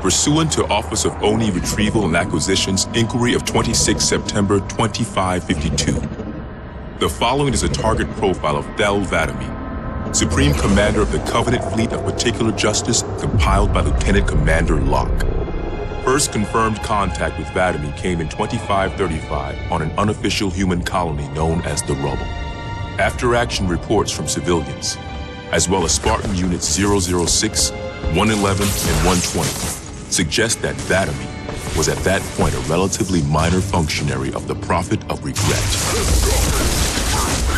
pursuant to Office of ONI Retrieval and Acquisition's inquiry of 26 September 2552. The following is a target profile of Thel 'Vadami, Supreme Commander of the Covenant Fleet of Particular Justice, compiled by Lieutenant Commander Locke. First confirmed contact with 'Vadami came in 2535 on an unofficial human colony known as the Rubble. After-action reports from civilians, as well as Spartan Units 006, 111, and 120, suggest that 'Vadami was at that point a relatively minor functionary of the Prophet of Regret.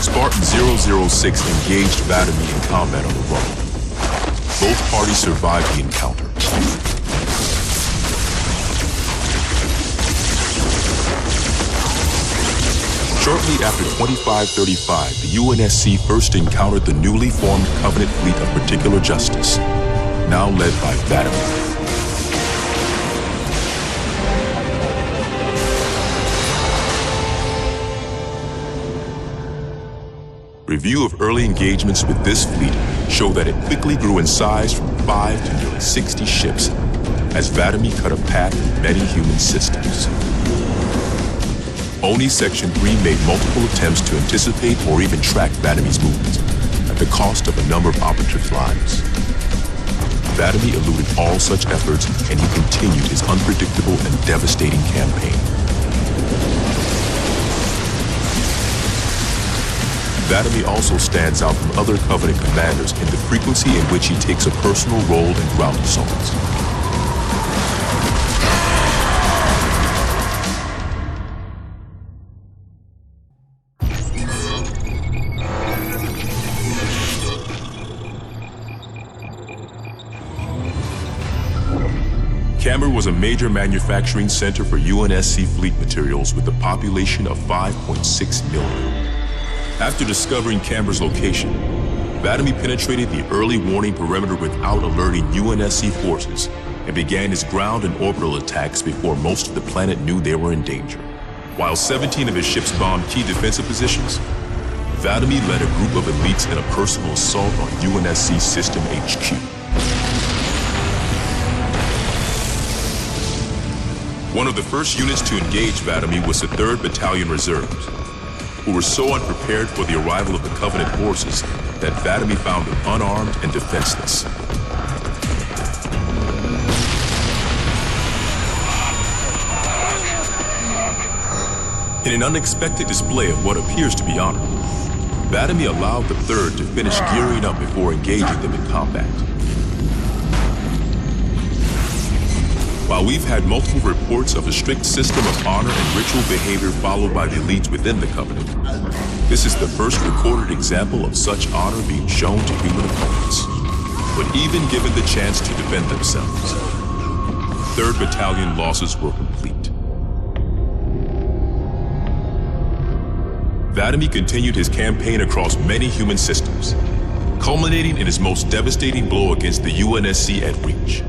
Spartan 006 engaged 'Vadami in combat on the Rubble. Both parties survived the encounter. Shortly after 2535, the UNSC first encountered the newly formed Covenant Fleet of Particular Justice, now led by 'Vadami. Review of early engagements with this fleet show that it quickly grew in size from 5 to nearly 60 ships as 'Vadami cut a path in many human systems. ONI Section 3 made multiple attempts to anticipate or even track 'Vadami's movements at the cost of a number of operatives' lives. 'Vadami eluded all such efforts, and he continued his unpredictable and devastating campaign. 'Vadami also stands out from other Covenant commanders in the frequency in which he takes a personal role in ground assaults. Camber was a major manufacturing center for UNSC fleet materials with a population of 5.6 million. After discovering Camber's location, 'Vadami penetrated the early warning perimeter without alerting UNSC forces and began his ground and orbital attacks before most of the planet knew they were in danger. While 17 of his ships bombed key defensive positions, 'Vadami led a group of elites in a personal assault on UNSC System HQ. One of the first units to engage 'Vadami was the 3rd Battalion Reserves, who were so unprepared for the arrival of the Covenant forces that 'Vadami found them unarmed and defenseless. In an unexpected display of what appears to be honor, 'Vadami allowed the 3rd to finish gearing up before engaging them in combat. While we've had multiple reports of a strict system of honor and ritual behavior followed by the elites within the Covenant, this is the first recorded example of such honor being shown to human opponents. But even given the chance to defend themselves, 3rd Battalion losses were complete. 'Vadami continued his campaign across many human systems, culminating in his most devastating blow against the UNSC at Reach.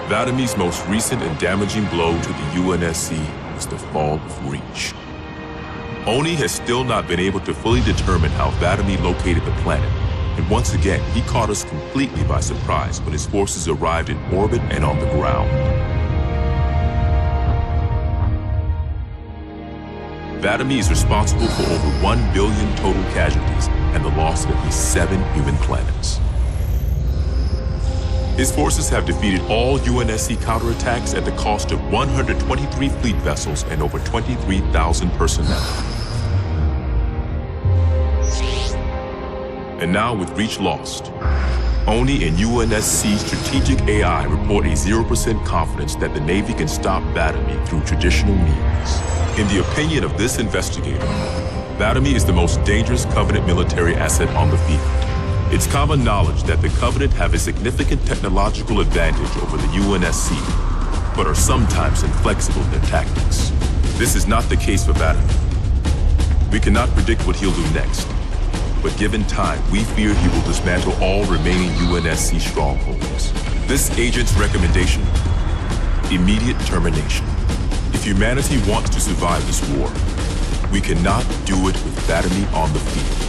Vadami's most recent and damaging blow to the UNSC was the fall of Reach. ONI has still not been able to fully determine how 'Vadami located the planet, and once again, he caught us completely by surprise when his forces arrived in orbit and on the ground. 'Vadami is responsible for over 1 billion total casualties and the loss of at least 7 human planets. His forces have defeated all UNSC counterattacks at the cost of 123 fleet vessels and over 23,000 personnel. And now with Reach lost, ONI and UNSC Strategic AI report a 0% confidence that the Navy can stop 'Vadami through traditional means. In the opinion of this investigator, 'Vadami is the most dangerous Covenant military asset on the field. It's common knowledge that the Covenant have a significant technological advantage over the UNSC, but are sometimes inflexible in their tactics. This is not the case for 'Vadami. We cannot predict what he'll do next, but given time, we fear he will dismantle all remaining UNSC strongholds. This agent's recommendation: immediate termination. If humanity wants to survive this war, We cannot do it with Vatomy on the field.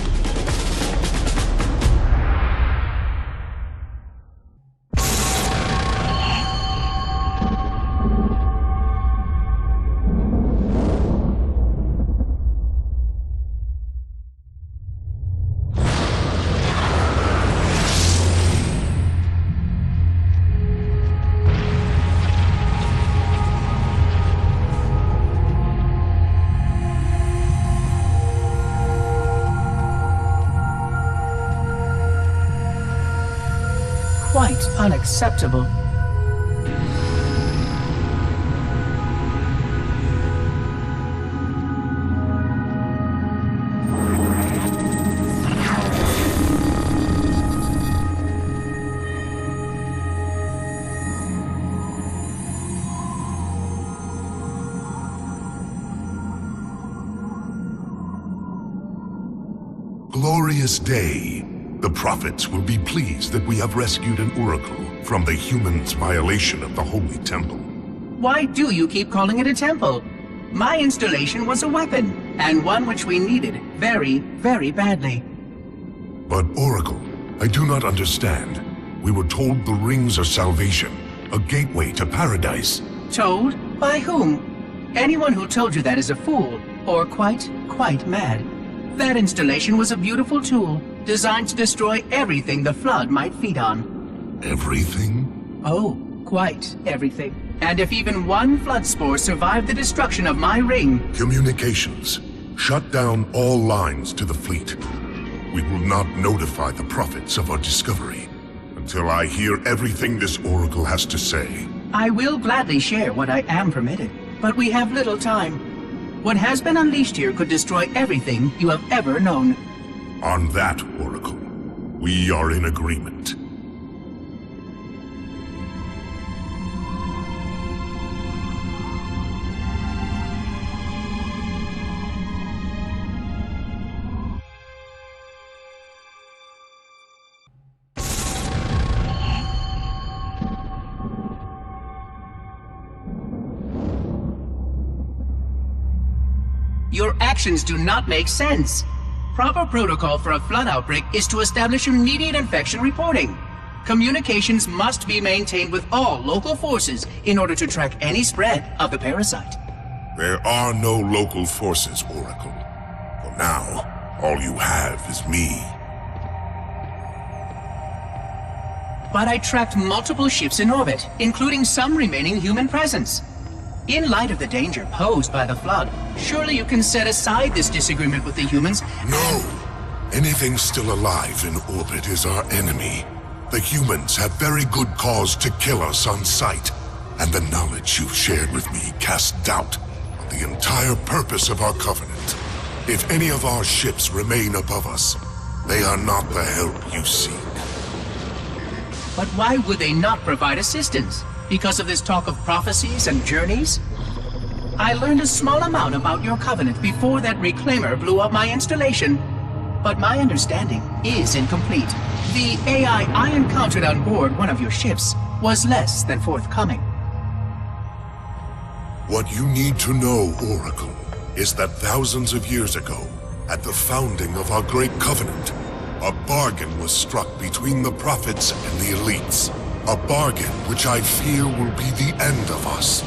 Quite unacceptable. Glorious day. The prophets will be pleased that we have rescued an oracle from the humans' violation of the Holy Temple. Why do you keep calling it a temple? My installation was a weapon, and one which we needed very, very badly. But Oracle, I do not understand. We were told the rings are salvation, a gateway to paradise. Told? By whom? Anyone who told you that is a fool, or quite mad. That installation was a beautiful tool, designed to destroy everything the Flood might feed on. Everything? Oh, quite everything. And if even one Flood spore survived the destruction of my ring... Communications. Shut down all lines to the fleet. We will not notify the prophets of our discovery until I hear everything this Oracle has to say. I will gladly share what I am permitted, but we have little time. What has been unleashed here could destroy everything you have ever known. On that, Oracle, we are in agreement. Your actions do not make sense. Proper protocol for a Flood outbreak is to establish immediate infection reporting. Communications must be maintained with all local forces in order to track any spread of the parasite. There are no local forces, Oracle. For now, all you have is me. But I tracked multiple ships in orbit, including some remaining human presence. In light of the danger posed by the Flood, surely you can set aside this disagreement with the humans. No! Anything still alive in orbit is our enemy. The humans have very good cause to kill us on sight, and the knowledge you've shared with me casts doubt on the entire purpose of our covenant. If any of our ships remain above us, they are not the help you seek. But why would they not provide assistance? Because of this talk of prophecies and journeys? I learned a small amount about your covenant before that reclaimer blew up my installation. But my understanding is incomplete. The AI I encountered on board one of your ships was less than forthcoming. What you need to know, Oracle, is that thousands of years ago, at the founding of our great covenant, a bargain was struck between the prophets and the elites. A bargain which I fear will be the end of us.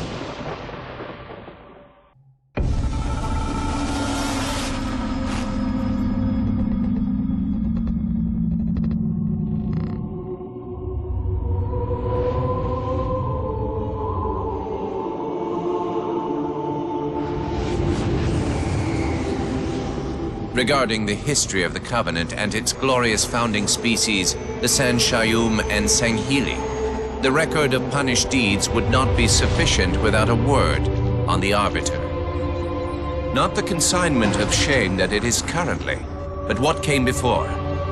Regarding the history of the Covenant and its glorious founding species, the Sanshayum and Sanghili, the record of punished deeds would not be sufficient without a word on the Arbiter. Not the consignment of shame that it is currently, but what came before,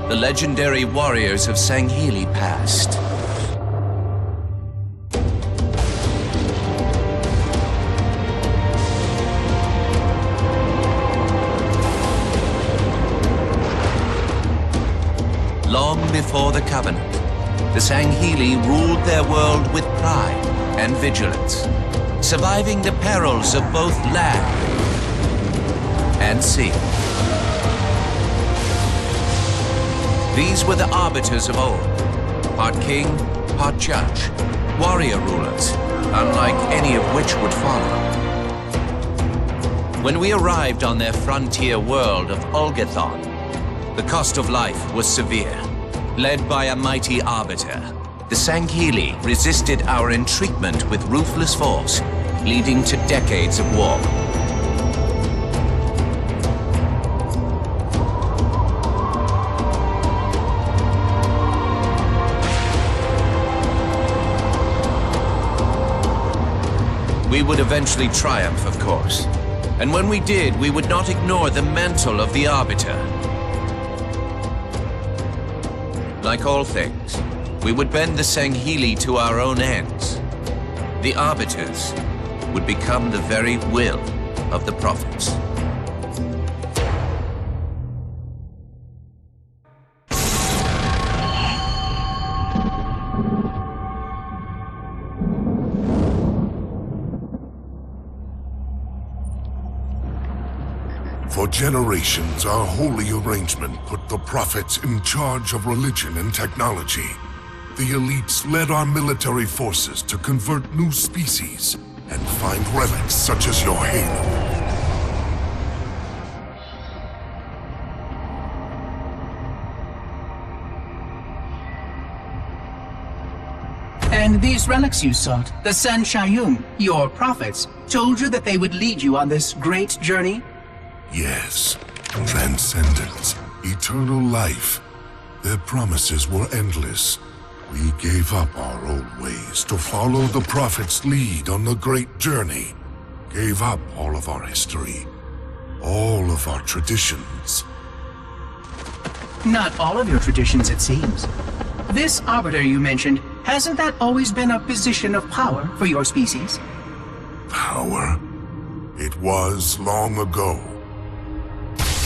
the legendary warriors of Sanghili past. Long before the Covenant, the Sanghili ruled their world with pride and vigilance, surviving the perils of both land and sea. These were the arbiters of old, part king, part judge, warrior rulers, unlike any of which would follow. When we arrived on their frontier world of Ulgathon, the cost of life was severe. Led by a mighty arbiter, the Sanghili resisted our entreatment with ruthless force, leading to decades of war. We would eventually triumph, of course. And when we did, we would not ignore the mantle of the Arbiter. Like all things, we would bend the Sanghili to our own ends. The Arbiters would become the very will of the Prophets. For generations, our holy arrangement put the prophets in charge of religion and technology. The elites led our military forces to convert new species and find relics such as your halo. And these relics you sought, the San Shayum, your prophets, told you that they would lead you on this great journey? Yes, transcendence, eternal life. Their promises were endless. We gave up our old ways to follow the Prophet's lead on the great journey. Gave up all of our history, all of our traditions. Not all of your traditions, it seems. This Arbiter you mentioned, hasn't that always been a position of power for your species? Power? It was long ago.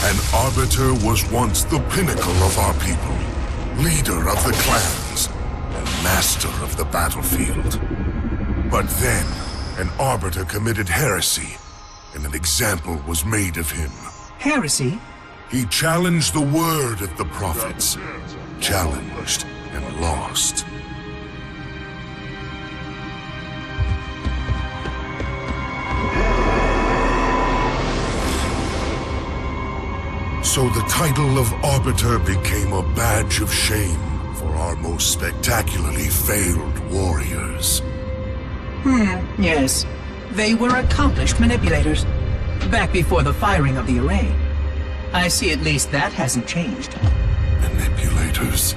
An Arbiter was once the pinnacle of our people, leader of the clans, and master of the battlefield. But then, an Arbiter committed heresy, and an example was made of him. Heresy? He challenged the word of the prophets, challenged and lost. So the title of Arbiter became a badge of shame for our most spectacularly failed warriors. Yes. They were accomplished manipulators. Back before the firing of the array. I see at least that hasn't changed. Manipulators?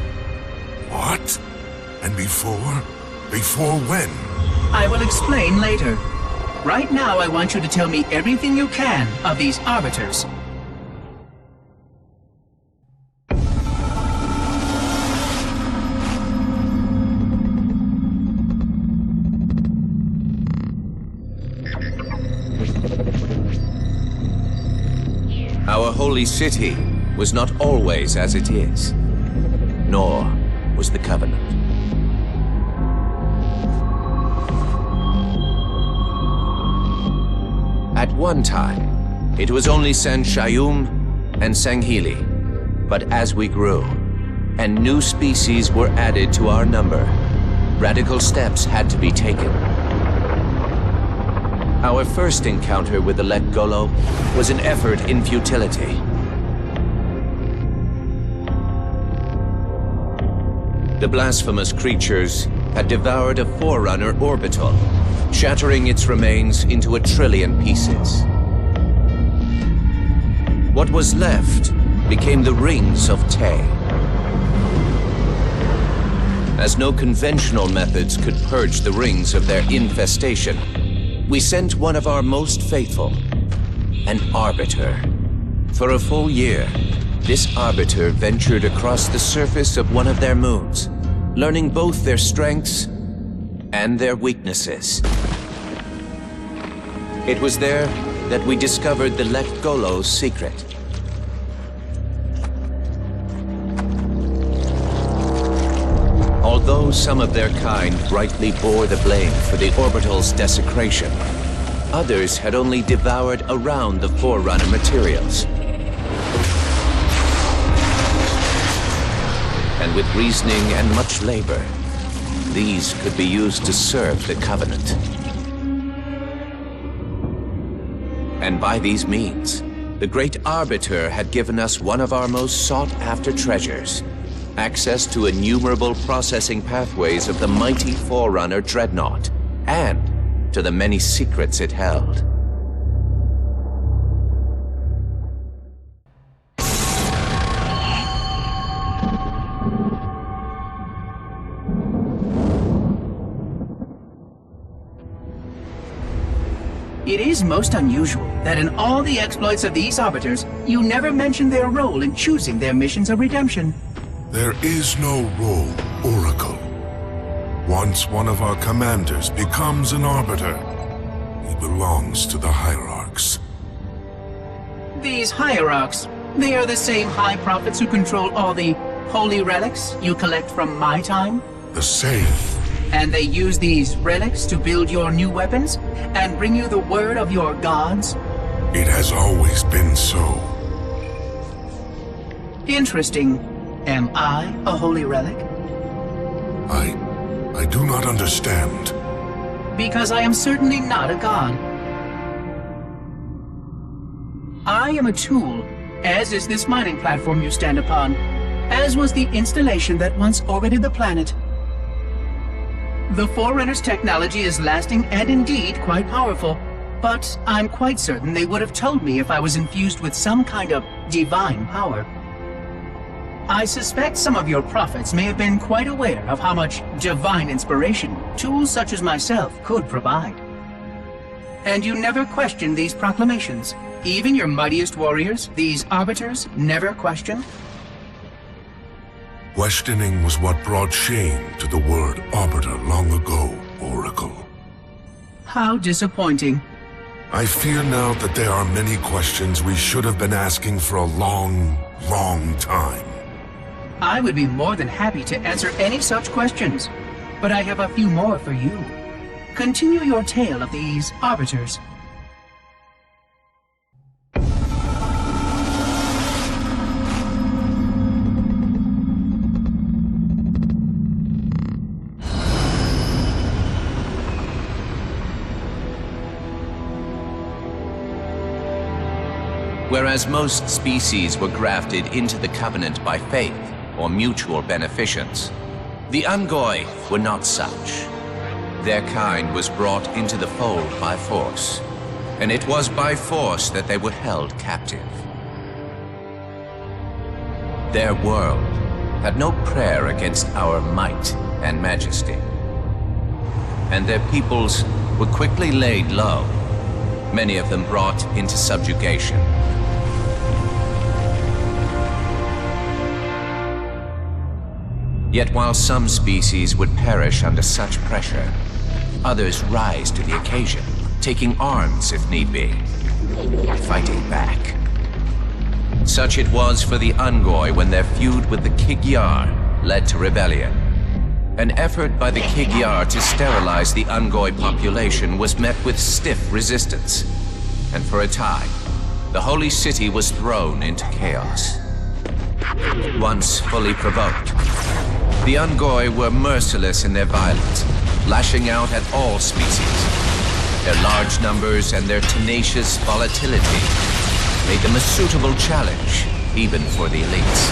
What? And before? Before when? I will explain later. Right now, I want you to tell me everything you can of these Arbiters. Our holy city was not always as it is, nor was the Covenant. At one time, it was only San Shayum and Sanghili. But as we grew, and new species were added to our number, radical steps had to be taken. Our first encounter with the Let Golo was an effort in futility. The blasphemous creatures had devoured a Forerunner orbital, shattering its remains into 1 trillion pieces. What was left became the Rings of Te. As no conventional methods could purge the rings of their infestation, we sent one of our most faithful, an Arbiter. For a full year, this Arbiter ventured across the surface of one of their moons, learning both their strengths and their weaknesses. It was there that we discovered the Let Golo's secret. Although some of their kind rightly bore the blame for the orbital's desecration, Others had only devoured around the Forerunner materials. And with reasoning and much labor, these could be used to serve the Covenant. And by these means, the Great Arbiter had given us one of our most sought-after treasures, access to innumerable processing pathways of the mighty Forerunner Dreadnought, and to the many secrets it held. It is most unusual that in all the exploits of these Arbiters, you never mention their role in choosing their missions of redemption. There is no role, Oracle. Once one of our commanders becomes an Arbiter, he belongs to the Hierarchs. These Hierarchs, they are the same High Prophets who control all the holy relics you collect from my time? The same. And they use these relics to build your new weapons and bring you the word of your gods? It has always been so. Interesting. Am I a holy relic? I do not understand. Because I am certainly not a god. I am a tool, as is this mining platform you stand upon, as was the installation that once orbited the planet. The Forerunner's technology is lasting and indeed quite powerful, but I'm quite certain they would have told me if I was infused with some kind of divine power. I suspect some of your prophets may have been quite aware of how much divine inspiration tools such as myself could provide. And you never questioned these proclamations. Even your mightiest warriors, these Arbiters, never questioned? Questioning was what brought shame to the word Arbiter long ago, Oracle. How disappointing. I fear now that there are many questions we should have been asking for a long, long time. I would be more than happy to answer any such questions, but I have a few more for you. Continue your tale of these Arbiters. Whereas most species were grafted into the Covenant by faith or mutual beneficence, the Ungoi were not such. Their kind was brought into the fold by force, and it was by force that they were held captive. Their world had no prayer against our might and majesty, and their peoples were quickly laid low, many of them brought into subjugation. Yet while some species would perish under such pressure, others rise to the occasion, taking arms if need be, fighting back. Such it was for the Ungoi when their feud with the Kig-Yar led to rebellion. An effort by the Kig-Yar to sterilize the Ungoi population was met with stiff resistance, and for a time, the Holy City was thrown into chaos. Once fully provoked, the Ungoi were merciless in their violence, lashing out at all species. Their large numbers and their tenacious volatility made them a suitable challenge, even for the elites.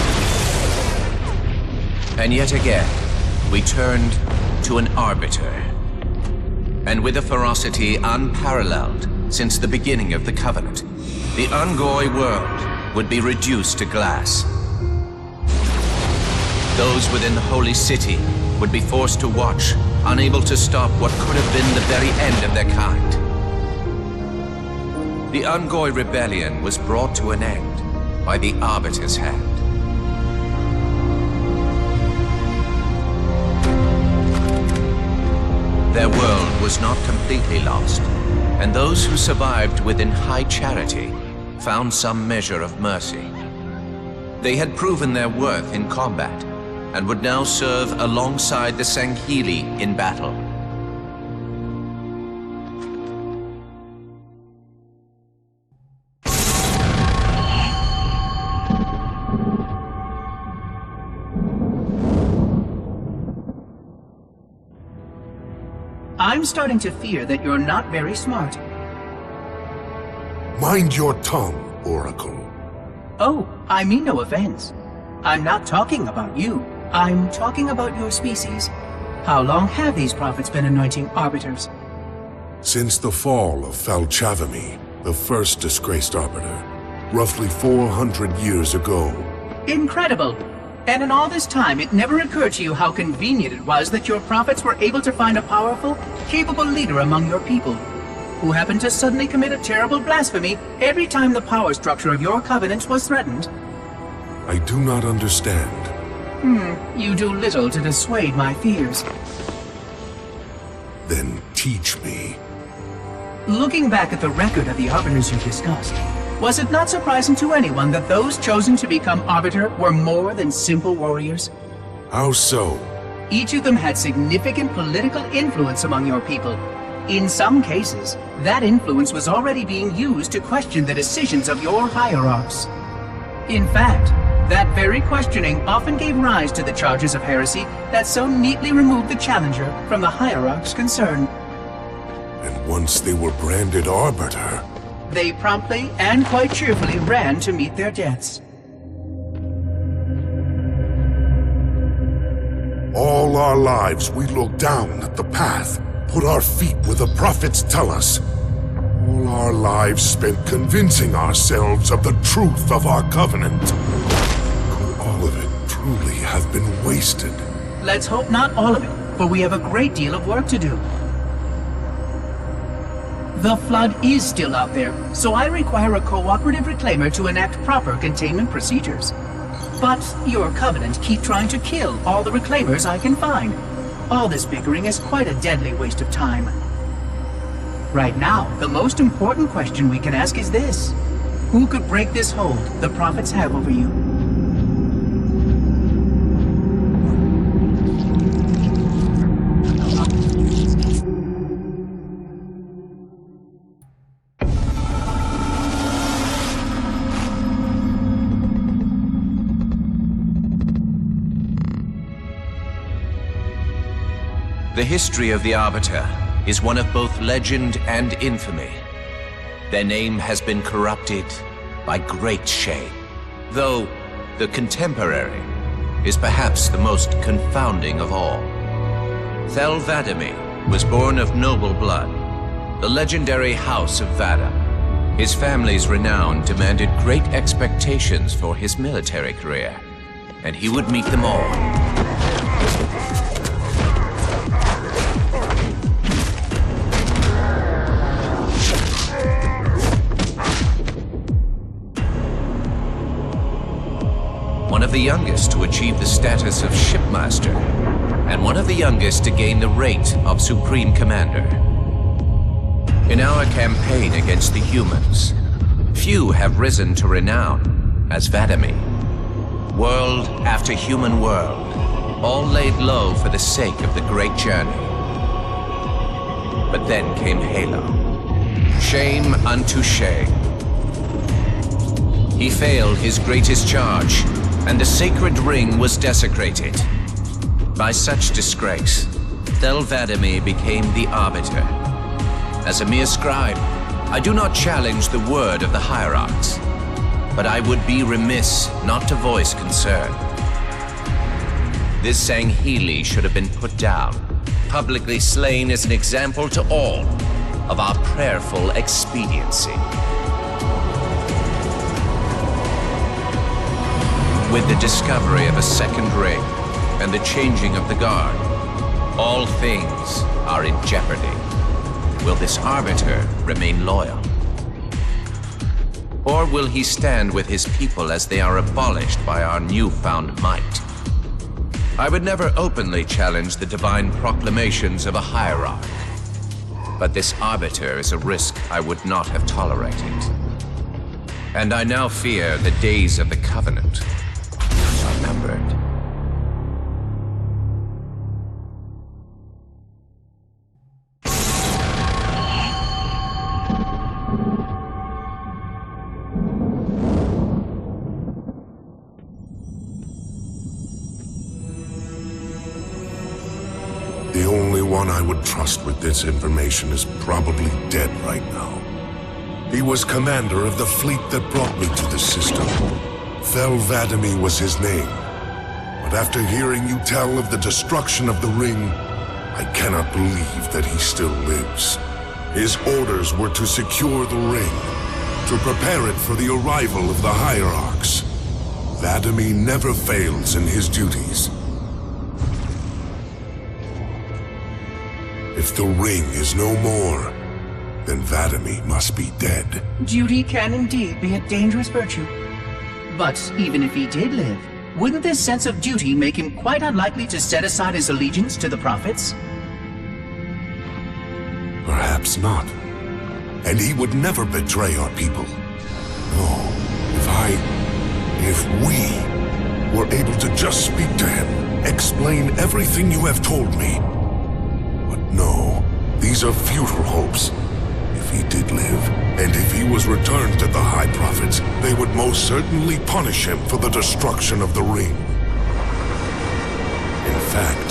And yet again, we turned to an Arbiter. And with a ferocity unparalleled since the beginning of the Covenant, the Ungoi world would be reduced to glass. Those within the Holy City would be forced to watch, unable to stop what could have been the very end of their kind. The Ungoi rebellion was brought to an end by the Arbiter's hand. Their world was not completely lost, and those who survived within high charity found some measure of mercy. They had proven their worth in combat, and would now serve alongside the Sanghili in battle. I'm starting to fear that you're not very smart. Mind your tongue, Oracle. Oh, I mean no offense. I'm not talking about you. I'm talking about your species. How long have these prophets been anointing arbiters? Since the fall of Falchavami, the first disgraced arbiter, roughly 400 years ago. Incredible! And in all this time, it never occurred to you how convenient it was that your prophets were able to find a powerful, capable leader among your people, who happened to suddenly commit a terrible blasphemy every time the power structure of your covenant was threatened. I do not understand. You do little to dissuade my fears. Then teach me. Looking back at the record of the arbiters you discussed, was it not surprising to anyone that those chosen to become arbiter were more than simple warriors? How so? Each of them had significant political influence among your people. In some cases, that influence was already being used to question the decisions of your hierarchs. In fact, that very questioning often gave rise to the charges of heresy that so neatly removed the challenger from the hierarch's concern. And once they were branded arbiter, They promptly and quite cheerfully ran to meet their deaths. all our lives we look down at the path, put our feet where the prophets tell us. All our lives spent convincing ourselves of the truth of our covenant. Could all of it truly have been wasted? Let's hope not all of it, for we have a great deal of work to do. The Flood is still out there, so I require a cooperative reclaimer to enact proper containment procedures. But your Covenant keep trying to kill all the reclaimers I can find. All this bickering is quite a deadly waste of time. Right now, the most important question we can ask is this. Who could break this hold the prophets have over you? The history of the Arbiter is one of both legend and infamy. Their name has been corrupted by great shame, though the contemporary is perhaps the most confounding of all. Thel 'Vadamee was born of noble blood, the legendary House of Vada. His family's renown demanded great expectations for his military career, and he would meet them all. One of the youngest to achieve the status of Shipmaster, and one of the youngest to gain the rank of Supreme Commander. In our campaign against the humans, few have risen to renown as 'Vadamee. World after human world, all laid low for the sake of the great journey. But then came Halo. Shame unto shame. He failed his greatest charge, and the sacred ring was desecrated. By such disgrace, Thel 'Vadamee became the Arbiter. As a mere scribe, I do not challenge the word of the hierarchs, but I would be remiss not to voice concern. This Sangheili should have been put down, publicly slain as an example to all of our prayerful expediency. With the discovery of a second ring and the changing of the guard, all things are in jeopardy. Will this Arbiter remain loyal? Or will he stand with his people as they are abolished by our newfound might? I would never openly challenge the divine proclamations of a hierarch, but this Arbiter is a risk I would not have tolerated. And I now fear the days of the Covenant are numbered. The only one I would trust with this information is probably dead right now. He was commander of the fleet that brought me to the system. Thel 'Vadamee was his name. But after hearing you tell of the destruction of the ring, I cannot believe that he still lives. His orders were to secure the ring, to prepare it for the arrival of the Hierarchs. 'Vadamee never fails in his duties. If the ring is no more, then 'Vadamee must be dead. Duty can indeed be a dangerous virtue. But even if he did live, wouldn't this sense of duty make him quite unlikely to set aside his allegiance to the Prophets? Perhaps not. And he would never betray our people. No, if we were able to just speak to him, explain everything you have told me. But no, these are futile hopes. If he did live, and if he was returned to the High Prophets, they would most certainly punish him for the destruction of the ring. In fact,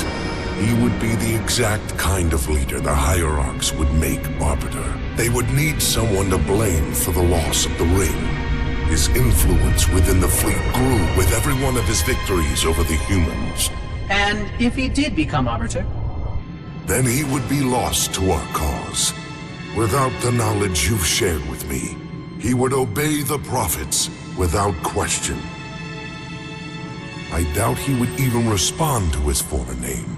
he would be the exact kind of leader the Hierarchs would make Arbiter. They would need someone to blame for the loss of the ring. His influence within the fleet grew with every one of his victories over the humans. And if he did become Arbiter? Then he would be lost to our cause. Without the knowledge you've shared with me, he would obey the Prophets without question. I doubt he would even respond to his former name.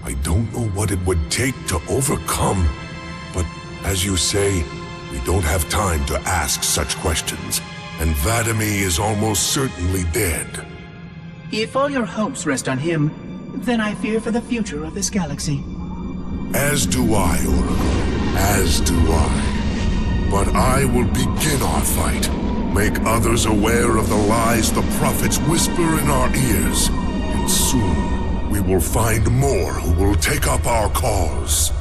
I don't know what it would take to overcome, but as you say, we don't have time to ask such questions, and 'Vadamee is almost certainly dead. If all your hopes rest on him, then I fear for the future of this galaxy. As do I, Oracle. As do I. But I will begin our fight. Make others aware of the lies the Prophets whisper in our ears. And soon, we will find more who will take up our cause.